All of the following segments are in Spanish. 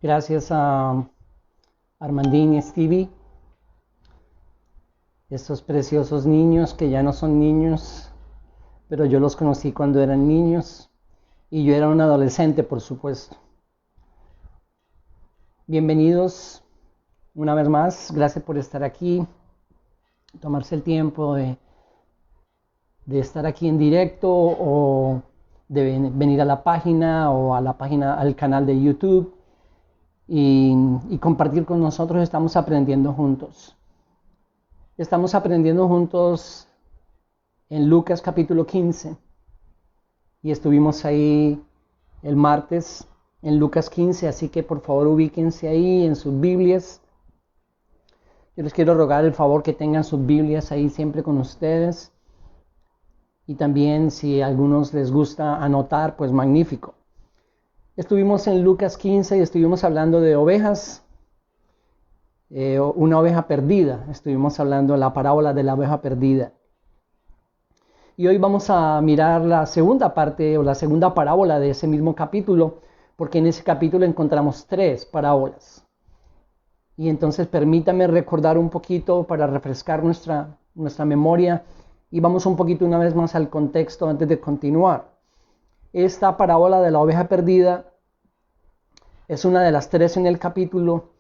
Gracias a Armandín y Stevie, estos preciosos niños que ya no son niños, pero yo los conocí cuando eran niños y yo era un adolescente, por supuesto. Bienvenidos una vez más, gracias por estar aquí, tomarse el tiempo de estar aquí en directo o de venir a la página o a la página, al canal de YouTube y compartir con nosotros. Estamos aprendiendo juntos. Estamos aprendiendo juntos en Lucas capítulo 15 y estuvimos ahí el martes en Lucas 15, así que por favor ubíquense ahí en sus Biblias. Yo les quiero rogar el favor que tengan sus Biblias ahí siempre con ustedes. Y también si a algunos les gusta anotar, pues magnífico. Estuvimos en Lucas 15 y estuvimos hablando de ovejas, una oveja perdida. Estuvimos hablando de la parábola de la oveja perdida. Y hoy vamos a mirar la segunda parte o la segunda parábola de ese mismo capítulo, porque en ese capítulo encontramos 3 parábolas. Y entonces permítame recordar un poquito para refrescar nuestra memoria. Y vamos un poquito una vez más al contexto antes de continuar. Esta parábola de la oveja perdida es una de las 3 en el capítulo.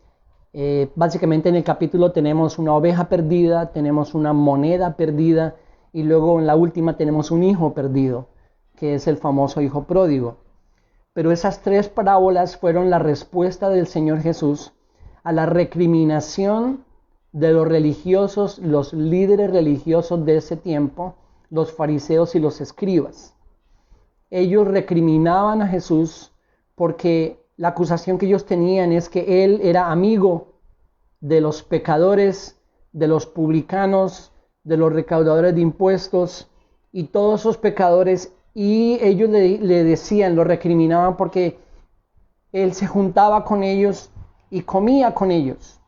Básicamente en el capítulo tenemos una oveja perdida, tenemos una moneda perdida y luego en la última tenemos un hijo perdido, que es el famoso hijo pródigo. Pero esas 3 parábolas fueron la respuesta del Señor Jesús a la recriminación de los religiosos, los líderes religiosos de ese tiempo, los fariseos y los escribas. Ellos recriminaban a Jesús porque la acusación que ellos tenían es que él era amigo de los pecadores, de los publicanos, de los recaudadores de impuestos y todos esos pecadores, y ellos le decían, lo recriminaban porque él se juntaba con ellos y comía con ellos.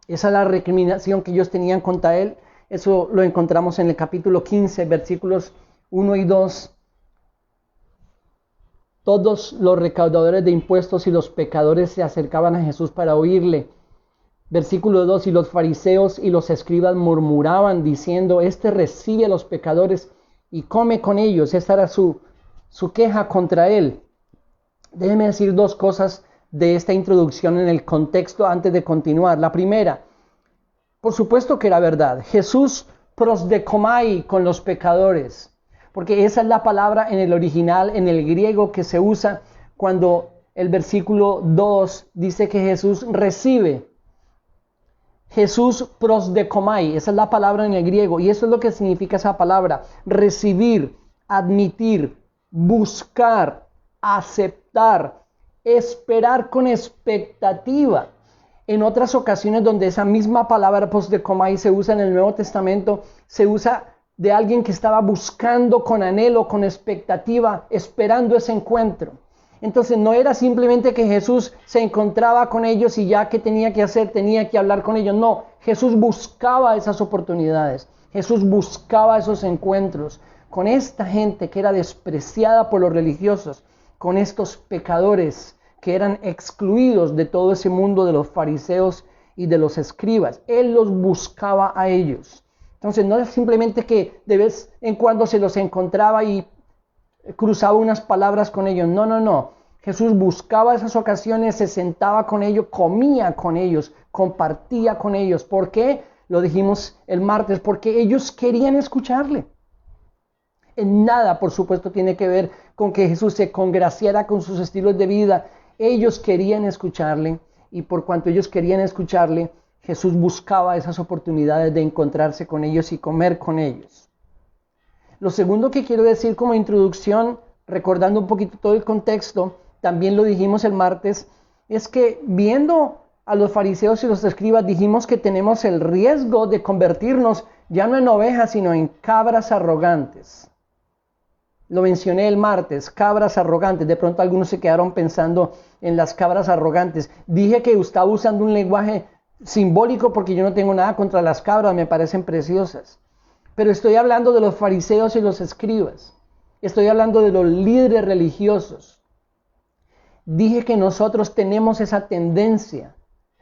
Esa es la recriminación que ellos tenían contra él. Eso lo encontramos en el capítulo 15, versículos 1 y 2. Todos los recaudadores de impuestos y los pecadores se acercaban a Jesús para oírle. Versículo 2, y los fariseos y los escribas murmuraban diciendo, este recibe a los pecadores y come con ellos. Esta era su queja contra él. Déjenme decir 2 cosas de esta introducción en el contexto antes de continuar. La primera, por supuesto que era verdad. Jesús prosdekomai con los pecadores, porque esa es la palabra en el original, en el griego, que se usa cuando el versículo 2 dice que Jesús recibe. Jesús prosdekomai, esa es la palabra en el griego, y eso es lo que significa esa palabra: recibir, admitir, buscar, aceptar, esperar con expectativa. En otras ocasiones donde esa misma palabra prosdekomai se usa en el Nuevo Testamento, se usa de alguien que estaba buscando con anhelo, con expectativa, esperando ese encuentro. Entonces no era simplemente que Jesús se encontraba con ellos y ya que tenía que hacer, tenía que hablar con ellos. No, Jesús buscaba esas oportunidades. Jesús buscaba esos encuentros con esta gente que era despreciada por los religiosos, con estos pecadores que eran excluidos de todo ese mundo de los fariseos y de los escribas. Él los buscaba a ellos. Entonces no es simplemente que de vez en cuando se los encontraba y cruzaba unas palabras con ellos. No. Jesús buscaba esas ocasiones, se sentaba con ellos, comía con ellos, compartía con ellos. ¿Por qué? Lo dijimos el martes, porque ellos querían escucharle. En nada, por supuesto, tiene que ver con que Jesús se congraciara con sus estilos de vida. Ellos querían escucharle, y por cuanto ellos querían escucharle, Jesús buscaba esas oportunidades de encontrarse con ellos y comer con ellos. Lo segundo que quiero decir como introducción, recordando un poquito todo el contexto, también lo dijimos el martes, es que viendo a los fariseos y los escribas, dijimos que tenemos el riesgo de convertirnos ya no en ovejas, sino en cabras arrogantes. Lo mencioné el martes, cabras arrogantes. De pronto algunos se quedaron pensando en las cabras arrogantes. Dije que estaba usando un lenguaje simbólico porque yo no tengo nada contra las cabras, me parecen preciosas. Pero estoy hablando de los fariseos y los escribas. Estoy hablando de los líderes religiosos. Dije que nosotros tenemos esa tendencia.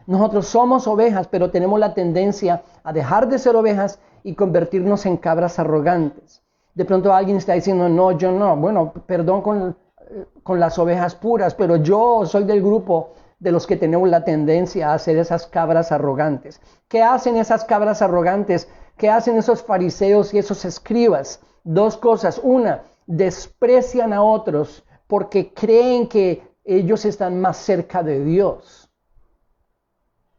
Nosotros somos ovejas, pero tenemos la tendencia a dejar de ser ovejas y convertirnos en cabras arrogantes. De pronto alguien está diciendo, no, yo no. Bueno, perdón con las ovejas puras, pero yo soy del grupo de los que tenemos la tendencia a ser esas cabras arrogantes. ¿Qué hacen esas cabras arrogantes? ¿Qué hacen esos fariseos y esos escribas? Dos cosas. Una, desprecian a otros porque creen que ellos están más cerca de Dios.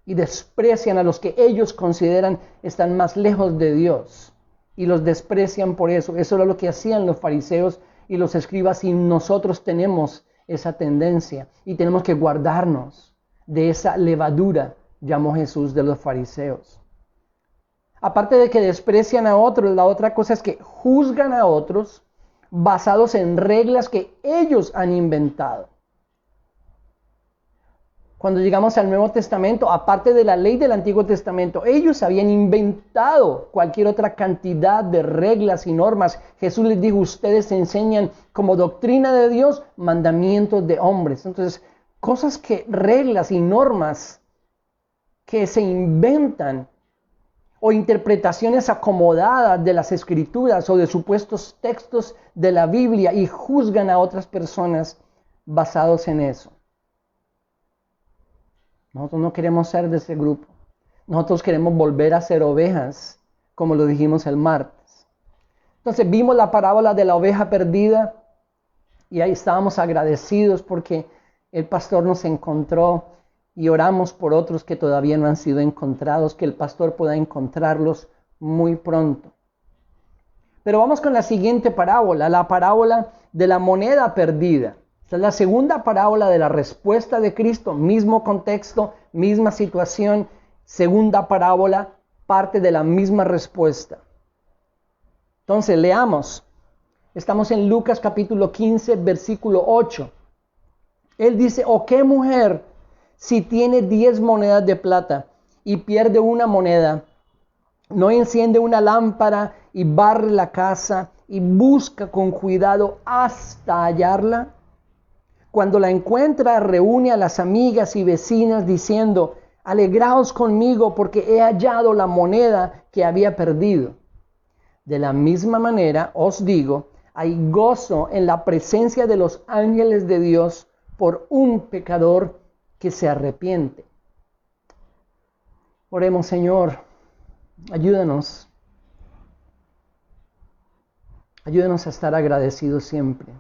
Y desprecian a los que ellos consideran están más lejos de Dios. Y los desprecian por eso. Eso era lo que hacían los fariseos y los escribas. Y nosotros tenemos esa tendencia. Y tenemos que guardarnos de esa levadura, llamó Jesús, de los fariseos. Aparte de que desprecian a otros, la otra cosa es que juzgan a otros basados en reglas que ellos han inventado. Cuando llegamos al Nuevo Testamento, aparte de la ley del Antiguo Testamento, ellos habían inventado cualquier otra cantidad de reglas y normas. Jesús les dijo, ustedes enseñan como doctrina de Dios mandamientos de hombres. Entonces, reglas y normas que se inventan o interpretaciones acomodadas de las Escrituras o de supuestos textos de la Biblia y juzgan a otras personas basados en eso. Nosotros no queremos ser de ese grupo. Nosotros queremos volver a ser ovejas, como lo dijimos el martes. Entonces vimos la parábola de la oveja perdida y ahí estábamos agradecidos porque el pastor nos encontró y oramos por otros que todavía no han sido encontrados, que el pastor pueda encontrarlos muy pronto. Pero vamos con la siguiente parábola, la parábola de la moneda perdida. Esta es la segunda parábola de la respuesta de Cristo, mismo contexto, misma situación, segunda parábola, parte de la misma respuesta. Entonces, leamos. Estamos en Lucas capítulo 15, versículo 8. Él dice, ¿o qué mujer, si tiene 10 monedas de plata y pierde una moneda, no enciende una lámpara y barre la casa y busca con cuidado hasta hallarla? Cuando la encuentra, reúne a las amigas y vecinas diciendo, alegraos conmigo porque he hallado la moneda que había perdido. De la misma manera, os digo, hay gozo en la presencia de los ángeles de Dios por un pecador que se arrepiente. Oremos, Señor, ayúdanos. Ayúdanos a estar agradecidos siempre.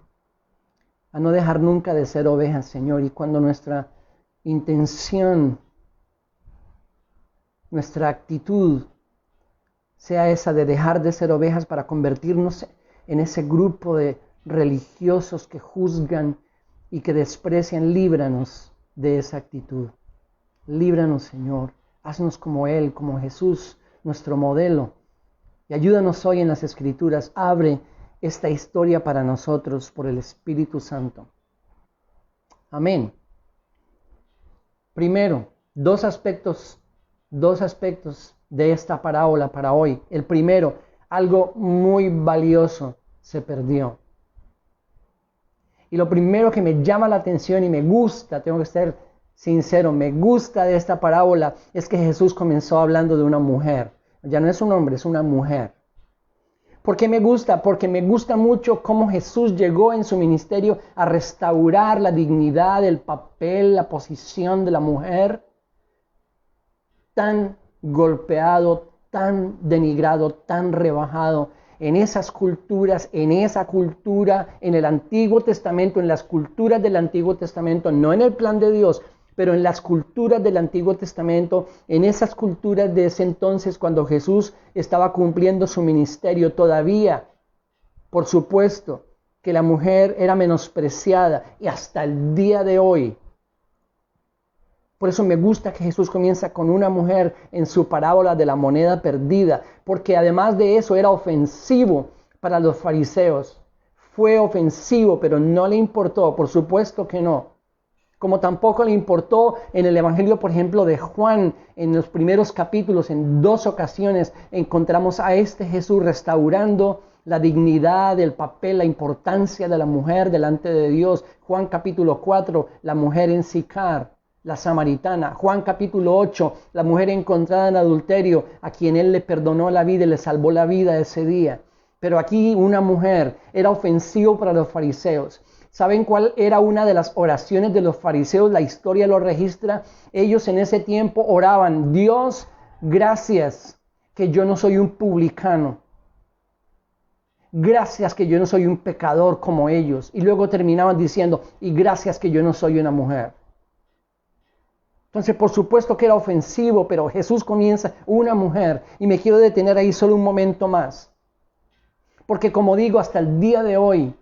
A no dejar nunca de ser ovejas, Señor. Y cuando nuestra intención, nuestra actitud sea esa de dejar de ser ovejas para convertirnos en ese grupo de religiosos que juzgan y que desprecian, líbranos de esa actitud. Líbranos, Señor. Haznos como Él, como Jesús, nuestro modelo. Y ayúdanos hoy en las Escrituras. Abre esta historia para nosotros por el Espíritu Santo. Amén. Primero, dos aspectos de esta parábola para hoy. El primero, algo muy valioso se perdió. Y lo primero que me llama la atención y me gusta, tengo que ser sincero, me gusta de esta parábola es que Jesús comenzó hablando de una mujer. Ya no es un hombre, es una mujer. ¿Por qué me gusta? Porque me gusta mucho cómo Jesús llegó en su ministerio a restaurar la dignidad, el papel, la posición de la mujer, tan golpeado, tan denigrado, tan rebajado en esas culturas, en esa cultura, en el Antiguo Testamento, en las culturas del Antiguo Testamento, no en el plan de Dios, pero en las culturas del Antiguo Testamento, en esas culturas de ese entonces cuando Jesús estaba cumpliendo su ministerio, todavía, por supuesto, que la mujer era menospreciada y hasta el día de hoy. Por eso me gusta que Jesús comienza con una mujer en su parábola de la moneda perdida, porque además de eso era ofensivo para los fariseos. Fue ofensivo, pero no le importó, por supuesto que no. Como tampoco le importó en el Evangelio, por ejemplo, de Juan, en los primeros capítulos, en 2 ocasiones, encontramos a este Jesús restaurando la dignidad, el papel, la importancia de la mujer delante de Dios. Juan capítulo 4, la mujer en Sicar, la samaritana. Juan capítulo 8, la mujer encontrada en adulterio, a quien él le perdonó la vida y le salvó la vida ese día. Pero aquí una mujer era ofensivo para los fariseos. ¿Saben cuál era una de las oraciones de los fariseos? La historia lo registra. Ellos en ese tiempo oraban: Dios, gracias que yo no soy un publicano. Gracias que yo no soy un pecador como ellos. Y luego terminaban diciendo: y gracias que yo no soy una mujer. Entonces, por supuesto que era ofensivo, pero Jesús comienza: una mujer. Y me quiero detener ahí solo un momento más. Porque como digo, hasta el día de hoy,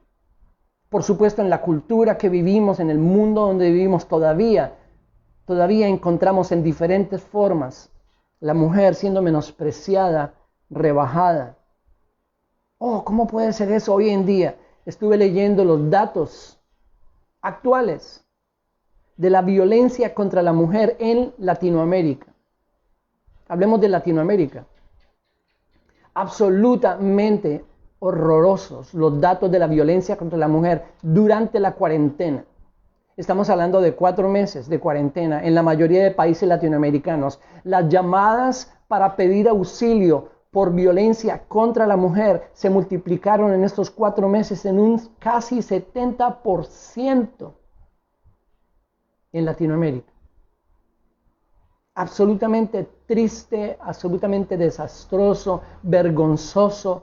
por supuesto en la cultura que vivimos, en el mundo donde vivimos todavía encontramos en diferentes formas la mujer siendo menospreciada, rebajada. Oh, ¿cómo puede ser eso hoy en día? Estuve leyendo los datos actuales de la violencia contra la mujer en Latinoamérica. Hablemos de Latinoamérica. Absolutamente horrorosos los datos de la violencia contra la mujer durante la cuarentena. Estamos hablando de 4 meses de cuarentena en la mayoría de países latinoamericanos. Las llamadas para pedir auxilio por violencia contra la mujer se multiplicaron en estos 4 meses en un casi 70% en Latinoamérica. Absolutamente triste, absolutamente desastroso, vergonzoso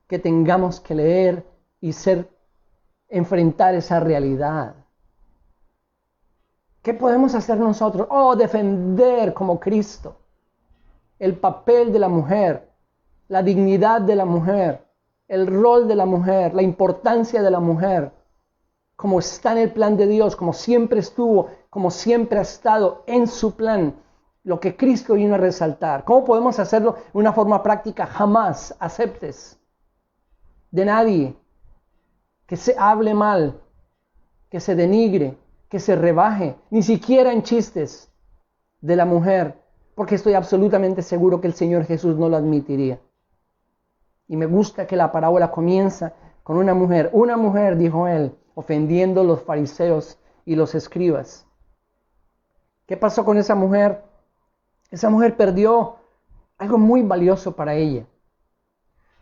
que tengamos que leer y enfrentar esa realidad. ¿Qué podemos hacer nosotros? Defender como Cristo el papel de la mujer, la dignidad de la mujer, el rol de la mujer, la importancia de la mujer, como está en el plan de Dios, como siempre estuvo, como siempre ha estado en su plan, lo que Cristo vino a resaltar. ¿Cómo podemos hacerlo de una forma práctica? Jamás aceptes de nadie que se hable mal, que se denigre, que se rebaje, ni siquiera en chistes, de la mujer, porque estoy absolutamente seguro que el Señor Jesús no lo admitiría. Y me gusta que la parábola comienza con una mujer, dijo él, ofendiendo a los fariseos y los escribas. ¿Qué pasó con esa mujer? Esa mujer perdió algo muy valioso para ella.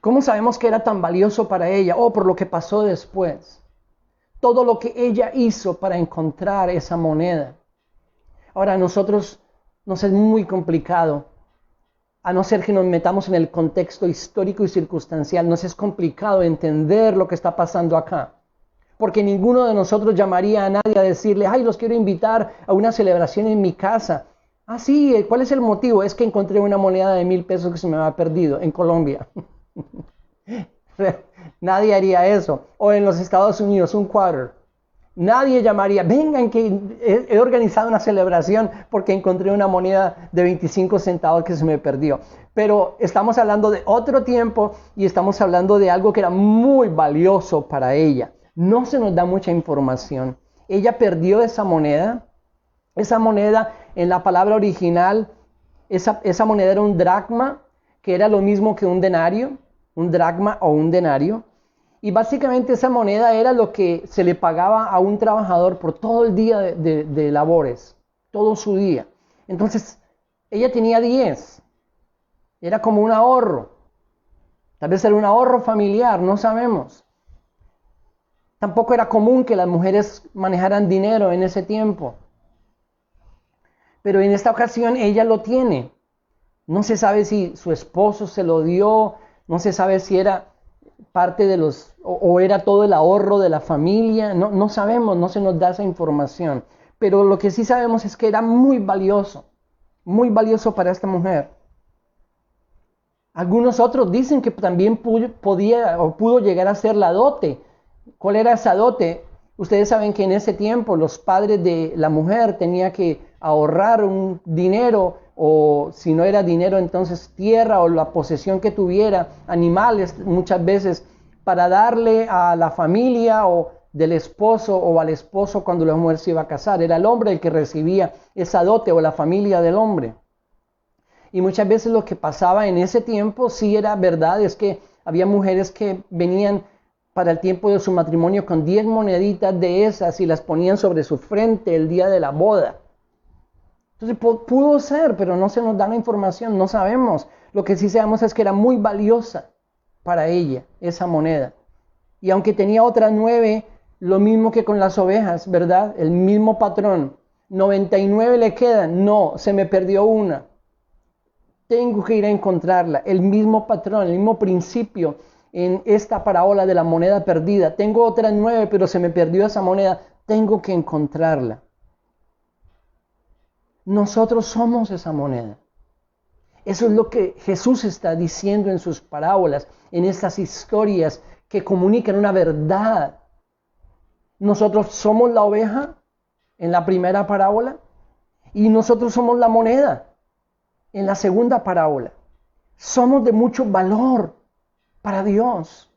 ¿Cómo sabemos que era tan valioso para ella? Por lo que pasó después. Todo lo que ella hizo para encontrar esa moneda. Ahora, a nosotros nos es muy complicado, a no ser que nos metamos en el contexto histórico y circunstancial, nos es complicado entender lo que está pasando acá. Porque ninguno de nosotros llamaría a nadie a decirle: ay, los quiero invitar a una celebración en mi casa. Ah, sí, ¿cuál es el motivo? Es que encontré una moneda de 1,000 pesos que se me había perdido en Colombia. Nadie haría eso. O en los Estados Unidos, un quarter. Nadie llamaría: vengan que he organizado una celebración porque encontré una moneda de 25 centavos que se me perdió. Pero estamos hablando de otro tiempo y estamos hablando de algo que era muy valioso para ella. No se nos da mucha información. Ella perdió esa moneda. Esa moneda, en la palabra original, esa moneda era un dracma, que era lo mismo que un denario, un dracma o un denario. Y básicamente esa moneda era lo que se le pagaba a un trabajador por todo el día de labores, todo su día. Entonces, ella tenía 10. Era como un ahorro. Tal vez era un ahorro familiar, no sabemos. Tampoco era común que las mujeres manejaran dinero en ese tiempo. Pero en esta ocasión ella lo tiene. No se sabe si su esposo se lo dio, no se sabe si era parte de o era todo el ahorro de la familia. No sabemos, no se nos da esa información. Pero lo que sí sabemos es que era muy valioso para esta mujer. Algunos otros dicen que también pudo llegar a ser la dote. ¿Cuál era esa dote? Ustedes saben que en ese tiempo los padres de la mujer tenían que ahorrar un dinero, o si no era dinero, entonces tierra o la posesión que tuviera, animales muchas veces, para darle a la familia o del esposo o al esposo cuando la mujer se iba a casar. Era el hombre el que recibía esa dote o la familia del hombre. Y muchas veces lo que pasaba en ese tiempo, sí era verdad, es que Había mujeres que venían para el tiempo de su matrimonio con 10 moneditas de esas y las ponían sobre su frente el día de la boda. Entonces pudo ser, pero no se nos da la información, no sabemos. Lo que sí sabemos es que era muy valiosa para ella esa moneda. Y aunque tenía otras 9, lo mismo que con las ovejas, ¿verdad? El mismo patrón. 99 le quedan. No, se me perdió una. Tengo que ir a encontrarla. El mismo patrón, el mismo principio en esta parábola de la moneda perdida. Tengo otras 9, pero se me perdió esa moneda. Tengo que encontrarla. Nosotros somos esa moneda. Eso es lo que Jesús está diciendo en sus parábolas, en estas historias que comunican una verdad. Nosotros somos la oveja en la primera parábola y nosotros somos la moneda en la segunda parábola. Somos de mucho valor para Dios.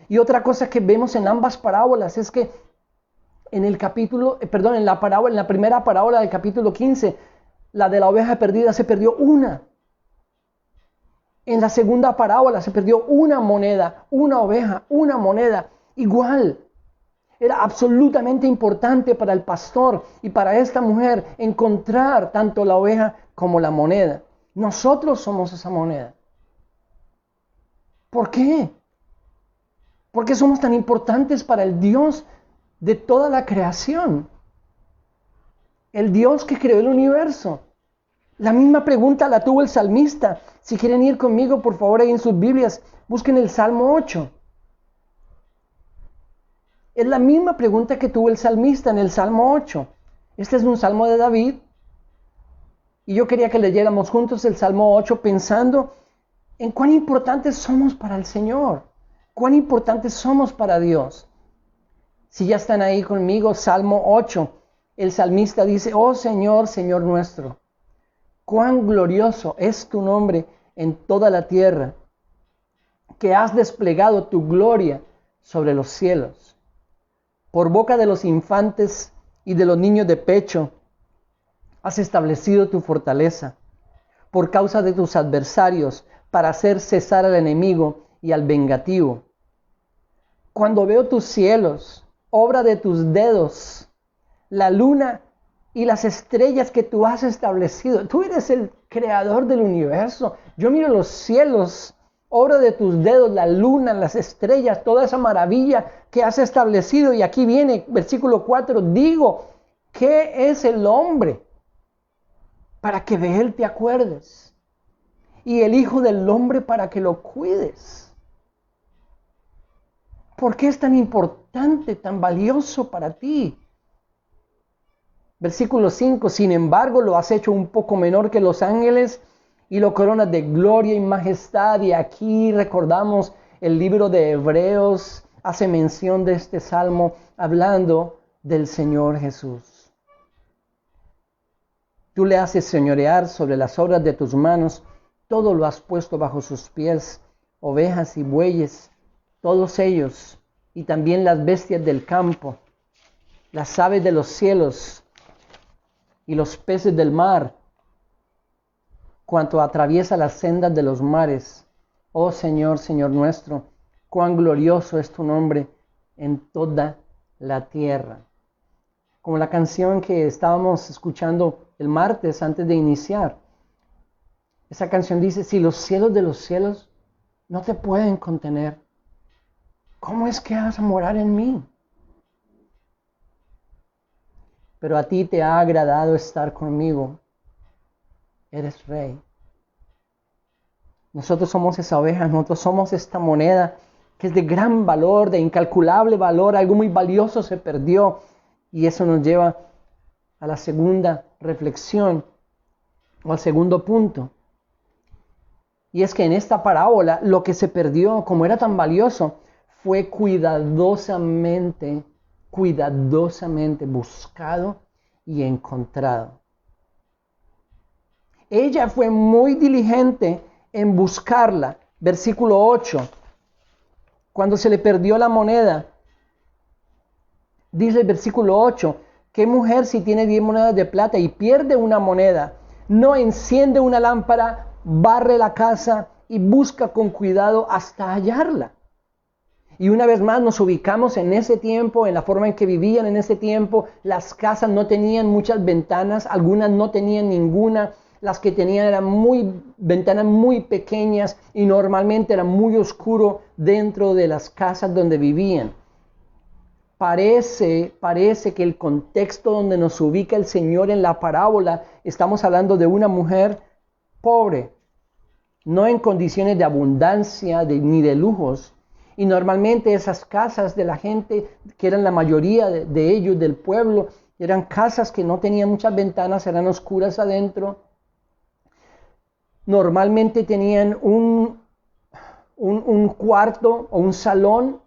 Y otra cosa que vemos en ambas parábolas es que en la primera parábola del capítulo 15, la de la oveja perdida, se perdió una. En la segunda parábola se perdió una moneda, una oveja, una moneda. Igual, era absolutamente importante para el pastor y para esta mujer encontrar tanto la oveja como la moneda. Nosotros somos esa moneda. ¿Por qué? ¿Por qué somos tan importantes para el Dios de toda la creación? El Dios que creó el universo. La misma pregunta la tuvo el salmista. Si quieren ir conmigo, por favor, ahí en sus Biblias, busquen el Salmo 8. Es la misma pregunta que tuvo el salmista en el Salmo 8. Este es un salmo de David. Y yo quería que leyéramos juntos el Salmo 8 pensando en cuán importantes somos para el Señor. Cuán importantes somos para Dios. Si ya están ahí conmigo, Salmo 8. El salmista dice, oh Señor, Señor nuestro, cuán glorioso es tu nombre en toda la tierra, que has desplegado tu gloria sobre los cielos. Por boca de los infantes y de los niños de pecho, has establecido tu fortaleza, por causa de tus adversarios, para hacer cesar al enemigo y al vengativo. Cuando veo tus cielos, obra de tus dedos, la luna y las estrellas que tú has establecido. Tú eres el creador del universo. Yo miro los cielos, obra de tus dedos, la luna, las estrellas, toda esa maravilla que has establecido. Y aquí viene, versículo 4, digo, ¿qué es el hombre? Para que de él te acuerdes. Y el Hijo del Hombre para que lo cuides. ¿Por qué es tan importante, tan valioso para ti? Versículo 5, sin embargo lo has hecho un poco menor que los ángeles y lo coronas de gloria y majestad. Y aquí recordamos el libro de Hebreos, hace mención de este salmo hablando del Señor Jesús. Tú le haces señorear sobre las obras de tus manos, todo lo has puesto bajo sus pies, ovejas y bueyes, todos ellos, y también las bestias del campo, las aves de los cielos, y los peces del mar, cuanto atraviesa las sendas de los mares. Oh Señor, Señor nuestro, cuán glorioso es tu nombre en toda la tierra. Como la canción que estábamos escuchando el martes antes de iniciar. Esa canción dice, si los cielos de los cielos no te pueden contener, ¿cómo es que vas a morar en mí? Pero a ti te ha agradado estar conmigo. Eres rey. Nosotros somos esa oveja, nosotros somos esta moneda que es de gran valor, de incalculable valor. Algo muy valioso se perdió. Y eso nos lleva a la segunda reflexión, o al segundo punto. Y es que en esta parábola lo que se perdió, como era tan valioso, fue cuidadosamente buscado y encontrado. Ella fue muy diligente en buscarla. Versículo 8. Cuando se le perdió la moneda, dice el versículo 8, ¿qué mujer si tiene 10 monedas de plata y pierde una moneda, no enciende una lámpara, barre la casa y busca con cuidado hasta hallarla. Y una vez más nos ubicamos en ese tiempo, en la forma en que vivían en ese tiempo. Las casas no tenían muchas ventanas, algunas no tenían ninguna. Las que tenían eran ventanas muy pequeñas y normalmente era muy oscuro dentro de las casas donde vivían. Parece que el contexto donde nos ubica el Señor en la parábola, estamos hablando de una mujer pobre, no en condiciones de abundancia ni de lujos. Y normalmente esas casas de la gente, que eran la mayoría de ellos, del pueblo, eran casas que no tenían muchas ventanas, eran oscuras adentro. Normalmente tenían un cuarto o un salón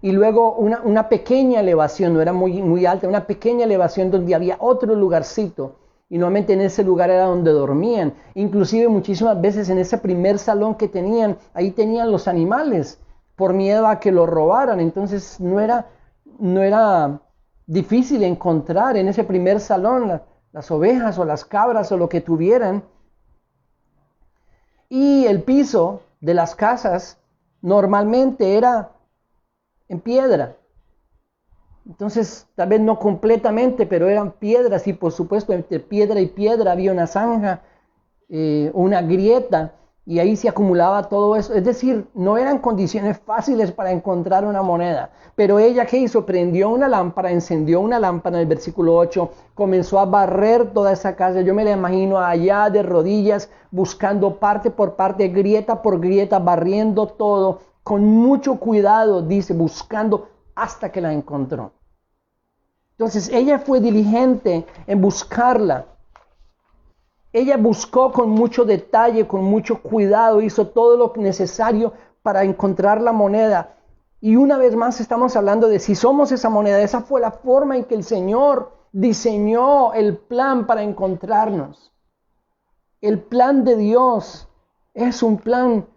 y luego una pequeña elevación, no era muy alta, una pequeña elevación donde había otro lugarcito. Y normalmente en ese lugar era donde dormían. Inclusive muchísimas veces en ese primer salón que tenían, ahí tenían los animales, por miedo a que lo robaran. Entonces no era difícil encontrar en ese primer salón las ovejas o las cabras o lo que tuvieran. Y el piso de las casas normalmente era en piedra. Entonces, tal vez no completamente, pero eran piedras y por supuesto entre piedra y piedra había una zanja, una grieta, y ahí se acumulaba todo eso. Es decir, no eran condiciones fáciles para encontrar una moneda. Pero ella, ¿qué hizo? Prendió una lámpara, encendió una lámpara en el versículo 8, comenzó a barrer toda esa casa. Yo me la imagino allá de rodillas, buscando parte por parte, grieta por grieta, barriendo todo, con mucho cuidado, dice, buscando hasta que la encontró. Entonces ella fue diligente en buscarla. Ella buscó con mucho detalle, con mucho cuidado, hizo todo lo necesario para encontrar la moneda. Y una vez más estamos hablando de si somos esa moneda. Esa fue la forma en que el Señor diseñó el plan para encontrarnos. El plan de Dios es un plan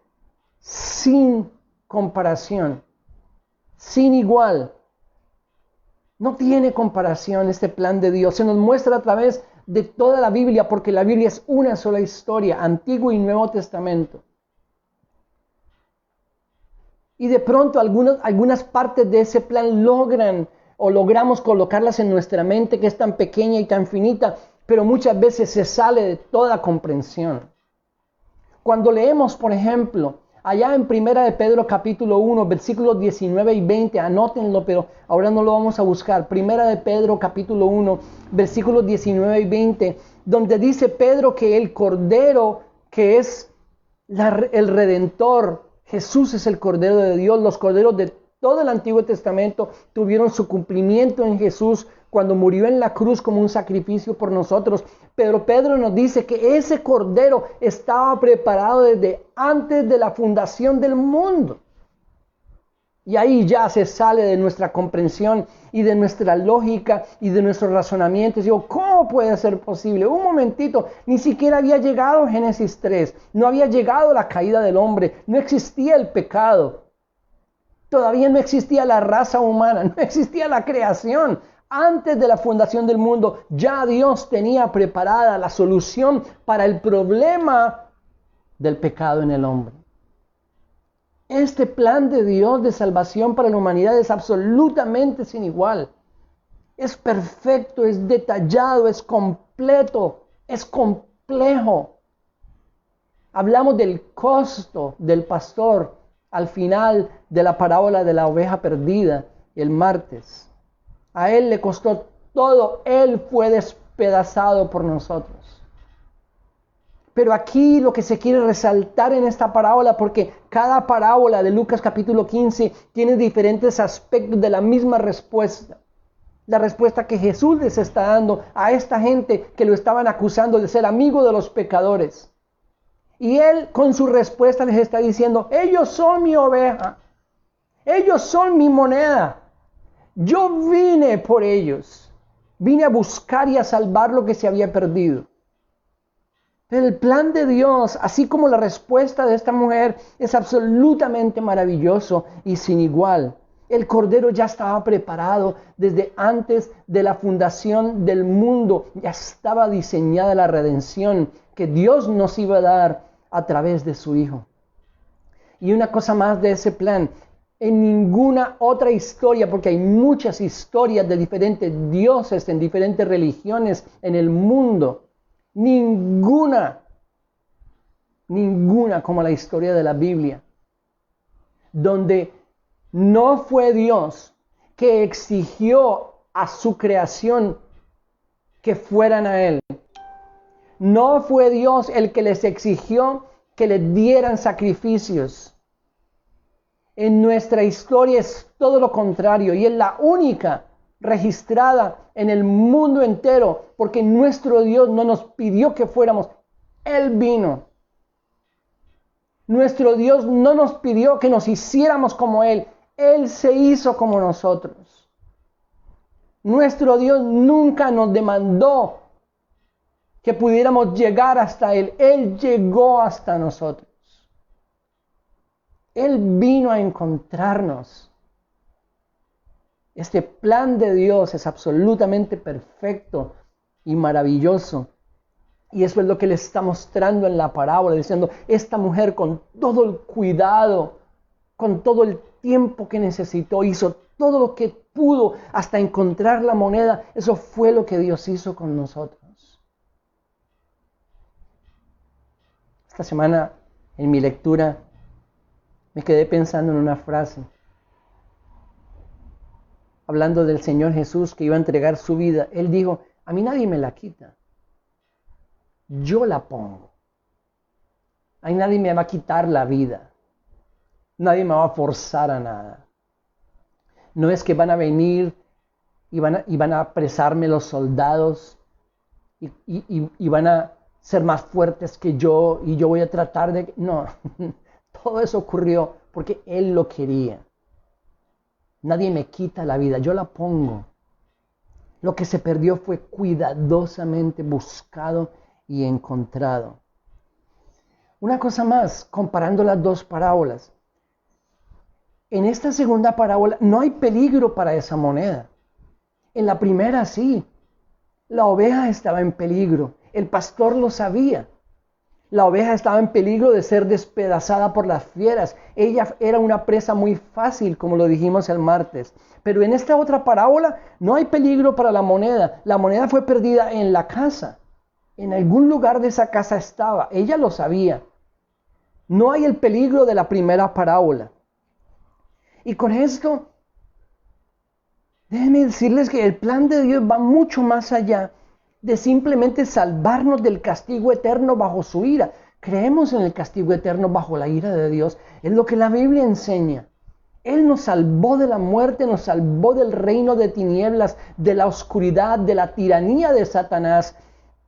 sin comparación, sin igual. No tiene comparación este plan de Dios. Se nos muestra a través de toda la Biblia, porque la Biblia es una sola historia, Antiguo y Nuevo Testamento. Y de pronto algunas partes de ese plan logramos colocarlas en nuestra mente, que es tan pequeña y tan finita, pero muchas veces se sale de toda comprensión. Cuando leemos, por ejemplo, allá en Primera de Pedro capítulo 1, versículos 19 y 20, anótenlo, pero ahora no lo vamos a buscar. Primera de Pedro capítulo 1, versículos 19 y 20, donde dice Pedro que el Cordero, que es el Redentor, Jesús es el Cordero de Dios. Los corderos de todo el Antiguo Testamento tuvieron su cumplimiento en Jesús cuando murió en la cruz como un sacrificio por nosotros. Pero Pedro nos dice que ese Cordero estaba preparado desde antes de la fundación del mundo. Y ahí ya se sale de nuestra comprensión y de nuestra lógica y de nuestros razonamientos. Digo, ¿cómo puede ser posible? Un momentito, ni siquiera había llegado Génesis 3, no había llegado la caída del hombre, no existía el pecado, todavía no existía la raza humana, no existía la creación. Antes de la fundación del mundo, ya Dios tenía preparada la solución para el problema del pecado en el hombre. Este plan de Dios de salvación para la humanidad es absolutamente sin igual. Es perfecto, es detallado, es completo, es complejo. Hablamos del costo del pastor al final de la parábola de la oveja perdida el martes. A él le costó todo, él fue despedazado por nosotros. Pero aquí lo que se quiere resaltar en esta parábola, porque cada parábola de Lucas capítulo 15 tiene diferentes aspectos de la misma respuesta. La respuesta que Jesús les está dando a esta gente que lo estaban acusando de ser amigo de los pecadores. Y él con su respuesta les está diciendo, ellos son mi oveja, ellos son mi moneda. Yo vine por ellos, vine a buscar y a salvar lo que se había perdido. Pero el plan de Dios, así como la respuesta de esta mujer, es absolutamente maravilloso y sin igual. El Cordero ya estaba preparado desde antes de la fundación del mundo. Ya estaba diseñada la redención que Dios nos iba a dar a través de su Hijo. Y una cosa más de ese plan, en ninguna otra historia, porque hay muchas historias de diferentes dioses en diferentes religiones en el mundo, ninguna como la historia de la Biblia, donde no fue Dios que exigió a su creación que fueran a Él. No fue Dios el que les exigió que le dieran sacrificios. En nuestra historia es todo lo contrario y es la única registrada en el mundo entero, porque nuestro Dios no nos pidió que fuéramos, Él vino. Nuestro Dios no nos pidió que nos hiciéramos como Él, Él se hizo como nosotros. Nuestro Dios nunca nos demandó que pudiéramos llegar hasta Él, Él llegó hasta nosotros. Él vino a encontrarnos. Este plan de Dios es absolutamente perfecto y maravilloso. Y eso es lo que le está mostrando en la parábola, diciendo, esta mujer con todo el cuidado, con todo el tiempo que necesitó, hizo todo lo que pudo hasta encontrar la moneda. Eso fue lo que Dios hizo con nosotros. Esta semana, en mi lectura, me quedé pensando en una frase, hablando del Señor Jesús que iba a entregar su vida. Él dijo, a mí nadie me la quita, yo la pongo. A mí nadie me va a quitar la vida, nadie me va a forzar a nada. No es que van a venir y van a apresarme los soldados y van a ser más fuertes que yo y yo voy a tratar de... No. Todo eso ocurrió porque Él lo quería. Nadie me quita la vida, yo la pongo. Lo que se perdió fue cuidadosamente buscado y encontrado. Una cosa más, comparando las dos parábolas. En esta segunda parábola no hay peligro para esa moneda. En la primera sí. La oveja estaba en peligro. El pastor lo sabía. La oveja estaba en peligro de ser despedazada por las fieras. Ella era una presa muy fácil, como lo dijimos el martes. Pero en esta otra parábola no hay peligro para la moneda. La moneda fue perdida en la casa. En algún lugar de esa casa estaba. Ella lo sabía. No hay el peligro de la primera parábola. Y con esto, déjenme decirles que el plan de Dios va mucho más allá de simplemente salvarnos del castigo eterno bajo su ira. Creemos en el castigo eterno bajo la ira de Dios. Es lo que la Biblia enseña. Él nos salvó de la muerte, nos salvó del reino de tinieblas, de la oscuridad, de la tiranía de Satanás.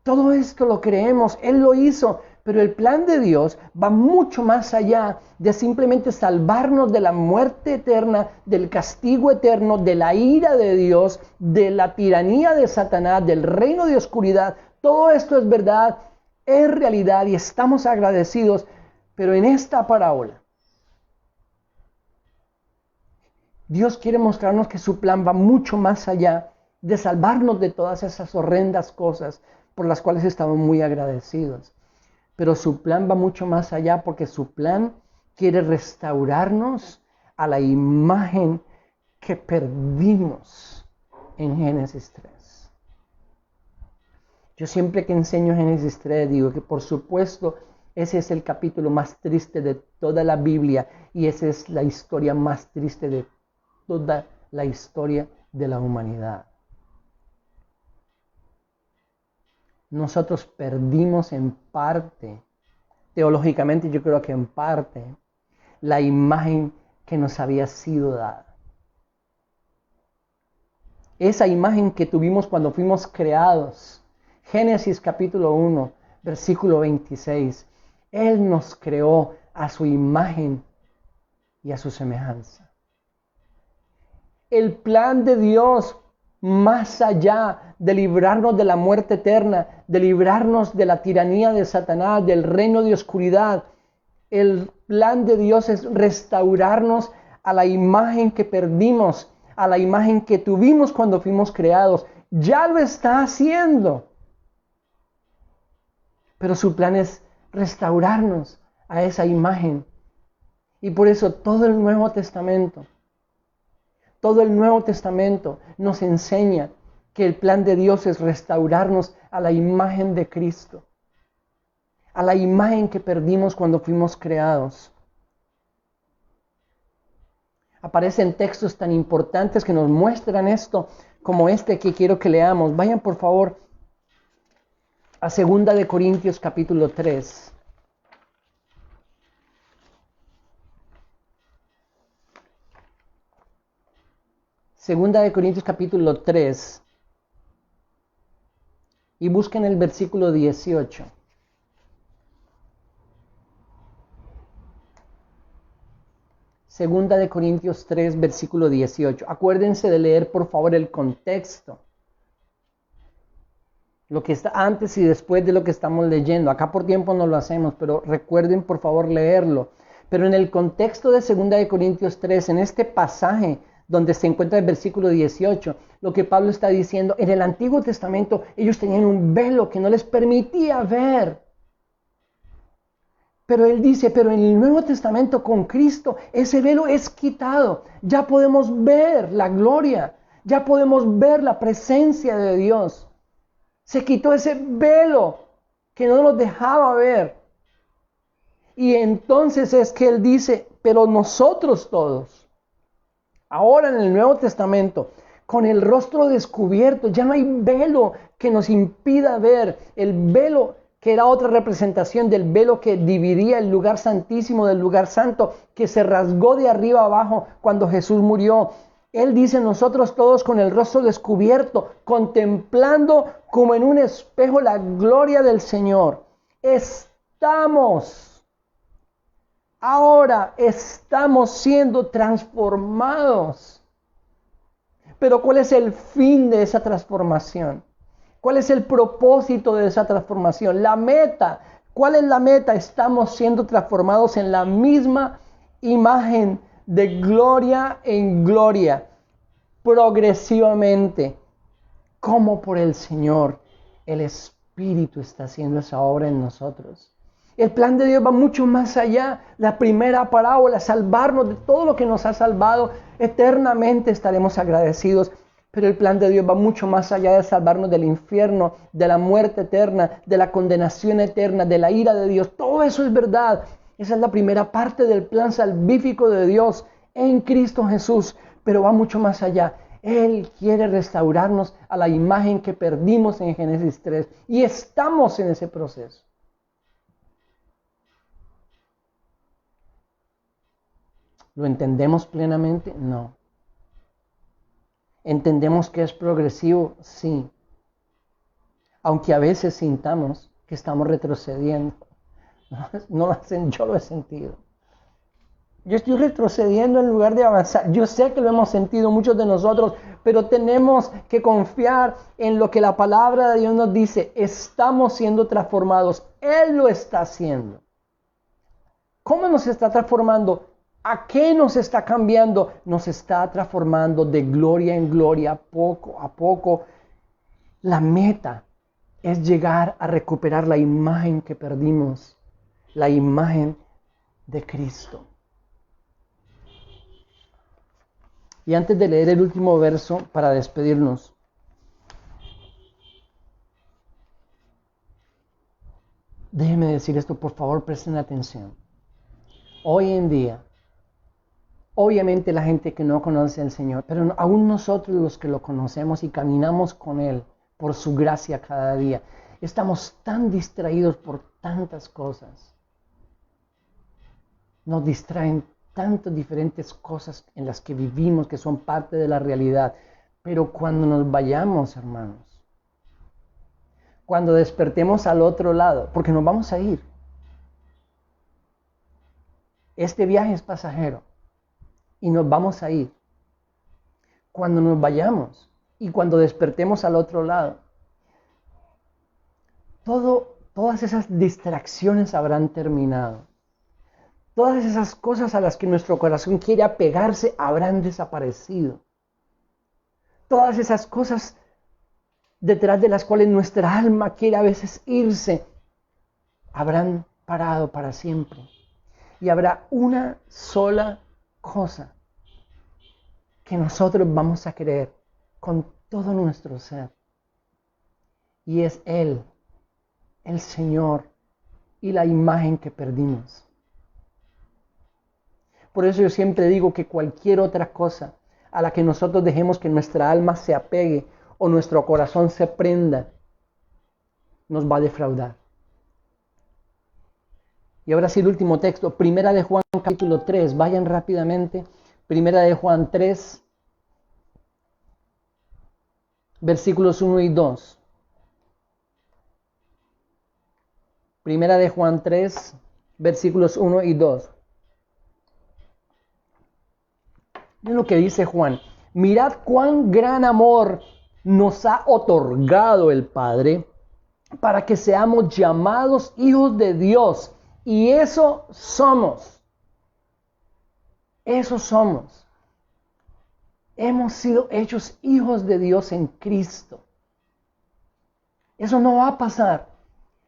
Todo esto lo creemos, Él lo hizo. Pero el plan de Dios va mucho más allá de simplemente salvarnos de la muerte eterna, del castigo eterno, de la ira de Dios, de la tiranía de Satanás, del reino de oscuridad. Todo esto es verdad, es realidad y estamos agradecidos. Pero en esta parábola, Dios quiere mostrarnos que su plan va mucho más allá de salvarnos de todas esas horrendas cosas por las cuales estamos muy agradecidos. Pero su plan va mucho más allá porque su plan quiere restaurarnos a la imagen que perdimos en Génesis 3. Yo siempre que enseño Génesis 3 digo que por supuesto ese es el capítulo más triste de toda la Biblia y esa es la historia más triste de toda la historia de la humanidad. Nosotros perdimos en parte, teológicamente yo creo que en parte, la imagen que nos había sido dada. Esa imagen que tuvimos cuando fuimos creados. Génesis capítulo 1, versículo 26. Él nos creó a su imagen y a su semejanza. El plan de Dios, más allá de librarnos de la muerte eterna, de librarnos de la tiranía de Satanás, del reino de oscuridad, el plan de Dios es restaurarnos a la imagen que perdimos, a la imagen que tuvimos cuando fuimos creados. Ya lo está haciendo. Pero su plan es restaurarnos a esa imagen. Y por eso todo el Nuevo Testamento nos enseña que el plan de Dios es restaurarnos a la imagen de Cristo, a la imagen que perdimos cuando fuimos creados. Aparecen textos tan importantes que nos muestran esto, como este que quiero que leamos. Vayan por favor a 2 de Corintios capítulo 3. Segunda de Corintios capítulo 3. Y busquen el versículo 18. Segunda de Corintios 3, versículo 18. Acuérdense de leer, por favor, el contexto. Lo que está antes y después de lo que estamos leyendo. Acá por tiempo no lo hacemos, pero recuerden, por favor, leerlo. Pero en el contexto de Segunda de Corintios 3, en este pasaje donde se encuentra el versículo 18, lo que Pablo está diciendo, en el Antiguo Testamento ellos tenían un velo que no les permitía ver. Pero él dice, pero en el Nuevo Testamento con Cristo, ese velo es quitado. Ya podemos ver la gloria, ya podemos ver la presencia de Dios. Se quitó ese velo que no nos dejaba ver. Y entonces es que él dice, pero nosotros todos, ahora en el Nuevo Testamento, con el rostro descubierto, ya no hay velo que nos impida ver. El velo que era otra representación del velo que dividía el lugar santísimo del lugar santo, que se rasgó de arriba abajo cuando Jesús murió. Él dice, nosotros todos con el rostro descubierto, contemplando como en un espejo la gloria del Señor. Ahora estamos siendo transformados. Pero ¿cuál es el fin de esa transformación? ¿Cuál es el propósito de esa transformación? La meta. ¿Cuál es la meta? Estamos siendo transformados en la misma imagen de gloria en gloria, progresivamente, como por el Señor. El Espíritu está haciendo esa obra en nosotros. El plan de Dios va mucho más allá. La primera parábola, salvarnos de todo lo que nos ha salvado. Eternamente estaremos agradecidos. Pero el plan de Dios va mucho más allá de salvarnos del infierno, de la muerte eterna, de la condenación eterna, de la ira de Dios. Todo eso es verdad. Esa es la primera parte del plan salvífico de Dios en Cristo Jesús. Pero va mucho más allá. Él quiere restaurarnos a la imagen que perdimos en Génesis 3. Y estamos en ese proceso. ¿Lo entendemos plenamente? No. ¿Entendemos que es progresivo? Sí. Aunque a veces sintamos que estamos retrocediendo. No lo hacen, yo lo he sentido. Yo estoy retrocediendo en lugar de avanzar. Yo sé que lo hemos sentido muchos de nosotros, pero tenemos que confiar en lo que la palabra de Dios nos dice. Estamos siendo transformados. Él lo está haciendo. ¿Cómo nos está transformando? ¿A qué nos está cambiando? Nos está transformando de gloria en gloria, poco a poco. La meta es llegar a recuperar la imagen que perdimos, la imagen de Cristo. Y antes de leer el último verso para despedirnos, déjenme decir esto, por favor, presten atención. Hoy en día, obviamente la gente que no conoce al Señor, pero aún nosotros los que lo conocemos y caminamos con Él por su gracia cada día, estamos tan distraídos por tantas cosas. Nos distraen tantas diferentes cosas en las que vivimos que son parte de la realidad. Pero cuando nos vayamos, hermanos, cuando despertemos al otro lado, porque nos vamos a ir. Este viaje es pasajero. Y nos vamos a ir. Cuando nos vayamos y cuando despertemos al otro lado, todas esas distracciones habrán terminado. Todas esas cosas a las que nuestro corazón quiere apegarse habrán desaparecido. Todas esas cosas detrás de las cuales nuestra alma quiere a veces irse, habrán parado para siempre. Y habrá una sola cosa que nosotros vamos a querer con todo nuestro ser. Y es Él, el Señor y la imagen que perdimos. Por eso yo siempre digo que cualquier otra cosa a la que nosotros dejemos que nuestra alma se apegue o nuestro corazón se prenda, nos va a defraudar. Y ahora sí el último texto, Primera de Juan capítulo 3, vayan rápidamente, Primera de Juan 3, versículos 1 y 2. Primera de Juan 3, versículos 1 y 2. Miren lo que dice Juan. Mirad cuán gran amor nos ha otorgado el Padre para que seamos llamados hijos de Dios. Y eso somos. Eso somos. Hemos sido hechos hijos de Dios en Cristo. Eso no va a pasar.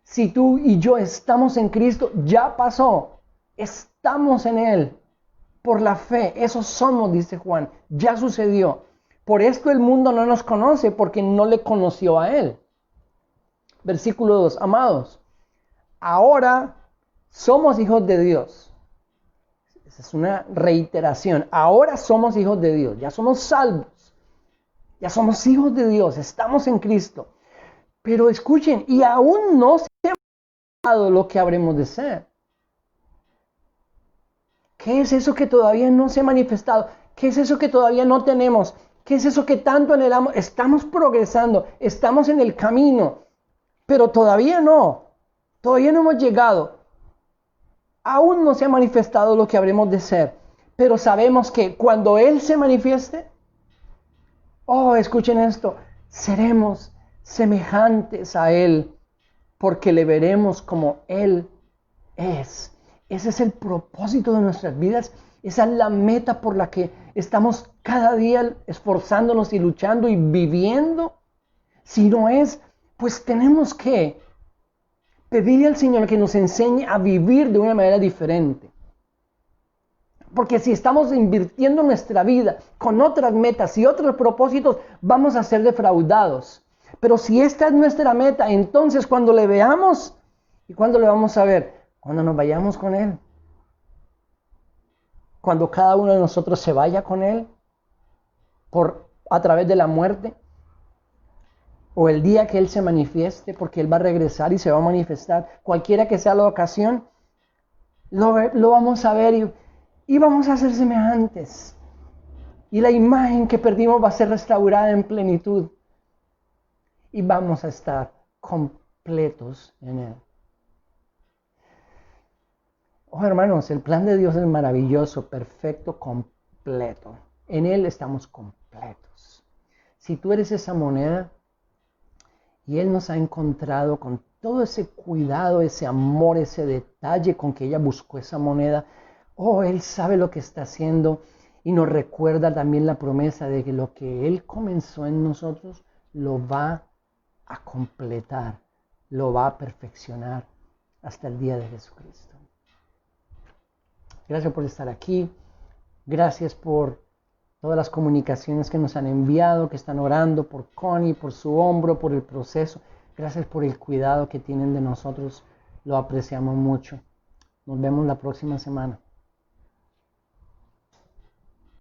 Si tú y yo estamos en Cristo, ya pasó. Estamos en Él. Por la fe, eso somos, dice Juan. Ya sucedió. Por esto el mundo no nos conoce, porque no le conoció a Él. Versículo 2. Amados, ahora somos hijos de Dios. Esa es una reiteración. Ahora somos hijos de Dios. Ya somos salvos. Ya somos hijos de Dios. Estamos en Cristo. Pero escuchen, y aún no se ha dado lo que habremos de ser. ¿Qué es eso que todavía no se ha manifestado? ¿Qué es eso que todavía no tenemos? ¿Qué es eso que tanto anhelamos? Estamos progresando, estamos en el camino, pero todavía no hemos llegado. Aún no se ha manifestado lo que habremos de ser, pero sabemos que cuando Él se manifieste, escuchen esto, seremos semejantes a Él, porque le veremos como Él es. Ese es el propósito de nuestras vidas. Esa es la meta por la que estamos cada día esforzándonos y luchando y viviendo. Si no es, pues tenemos que pedirle al Señor que nos enseñe a vivir de una manera diferente. Porque si estamos invirtiendo nuestra vida con otras metas y otros propósitos, vamos a ser defraudados. Pero si esta es nuestra meta, entonces cuando le veamos, ¿y cuándo le vamos a ver? Cuando nos vayamos con Él. Cuando cada uno de nosotros se vaya con Él a través de la muerte. O el día que Él se manifieste, porque Él va a regresar y se va a manifestar. Cualquiera que sea la ocasión, lo vamos a ver y vamos a ser semejantes. Y la imagen que perdimos va a ser restaurada en plenitud. Y vamos a estar completos en Él. Hermanos, el plan de Dios es maravilloso, perfecto, completo. En Él estamos completos. Si tú eres esa moneda y Él nos ha encontrado con todo ese cuidado, ese amor, ese detalle con que ella buscó esa moneda, Él sabe lo que está haciendo y nos recuerda también la promesa de que lo que Él comenzó en nosotros lo va a completar, lo va a perfeccionar hasta el día de Jesucristo. Gracias por estar aquí. Gracias por todas las comunicaciones que nos han enviado, que están orando por Connie, por su hombro, por el proceso. Gracias por el cuidado que tienen de nosotros. Lo apreciamos mucho. Nos vemos la próxima semana.